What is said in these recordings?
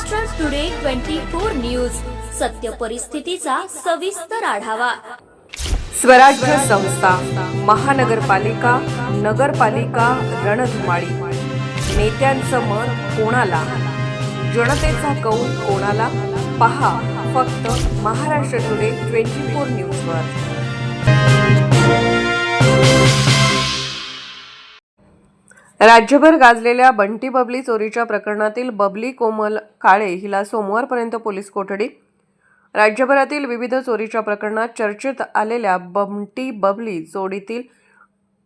Maharashtra today 24 news, सत्य परिस्थितीचा सविस्तर आढावा। स्वराज्य संस्था, महानगरपालिका, नगरपालिका रणधुमाळी। नेत्यांचं मत कोणाला, जनतेचा कौल कोणाला? पहा फक्त महाराष्ट्र टुडे 24 न्यूजवर। राज्यभर गाजलेल्या बंटी बबली चोरीच्या प्रकरणातील बबली कोमल काळे हिला सोमवारपर्यंत पोलीस कोठडी। राज्यभरातील विविध चोरीच्या प्रकरणात चर्चेत आलेल्या बंटी बबली जोडीतील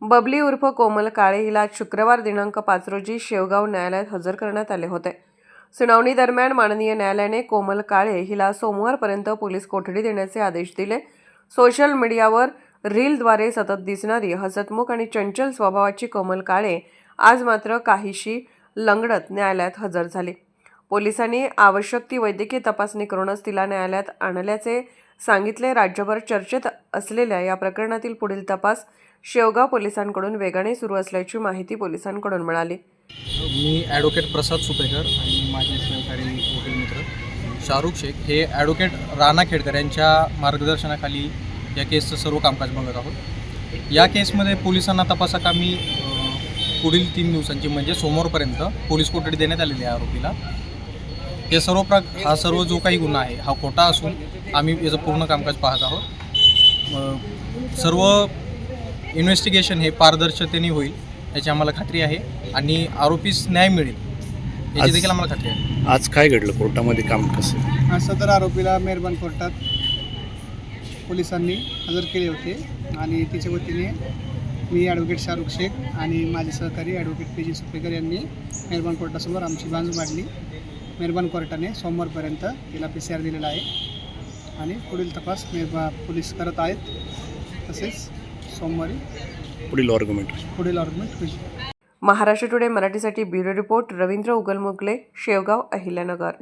बबली उर्फ कोमल काळे हिला शुक्रवार दिनांक 5 रोजी शेवगाव न्यायालयात हजर करण्यात आले होते। सुनावणी दरम्यान माननीय न्यायालयाने कोमल काळे हिला सोमवारपर्यंत पोलीस कोठडी देण्याचे आदेश दिले। सोशल मीडियावर रीलद्वारे सतत दिसणारी हसतमुख आणि चंचल स्वभावाची कोमल काळे आज मात्र काहीशी लंगडत न्यायालयात हजर झाली। पोलिसांनी आवश्यक ती वैद्यकीय तपासणी करूनच तिला न्यायालयात आणल्याचे सांगितले। राज्यभर चर्चेत असलेल्या या प्रकरणातील पुढील तपास शेवगाव पोलिसांकडून वेगाने सुरू असल्याची माहिती पोलिसांकडून मिळाली। मी ॲडव्होकेट प्रसाद सुपेकर आणि माझे सहकारी वकील मित्र शाहरुख शेख हे ॲडव्होकेट राणा खेडकर यांच्या मार्गदर्शनाखाली या केसचं सर्व कामकाज बघत आहोत। या केसमध्ये पोलिसांना तपासाकामी पुढील 3 दिवसांची म्हणजे सोमवारपर्यंत पोलीस कोठडी देण्यात आलेली आहे आरोपीला। हे हा सर्व जो काही गुन्हा आहे हा खोटा असून आम्ही याचं पूर्ण कामकाज पाहत आहोत। सर्व इन्व्हेस्टिगेशन हे पारदर्शकतेने होईल याची आम्हाला खात्री आहे आणि आरोपीस न्याय मिळेल याची देखील आम्हाला खात्री आहे। आज काय घडलं कोर्टामध्ये, काम कसं? आज सदर आरोपीला मेहरबान कोर्टात पोलिसांनी हजर केले होते आणि तिच्या वतीने मी ॲडव्होकेट शाहरुख शेख आणि माझे सहकारी ॲडव्होकेट PG सुपेकर यांनी मेहरबान कोर्टासमोर आमची बाजू मांडली। मेहरबान कोर्टाने सोमवारपर्यंत तिला PCR दिलेला आहे आणि पुढील तपास पोलीस करत आहेत। तसेच सोमवारी पुढील आर्ग्युमेंट होईल। महाराष्ट्र टुडे मराठीसाठी ब्युरो रिपोर्ट रवींद्र उगलमुगले, शेवगाव, अहिल्यानगर।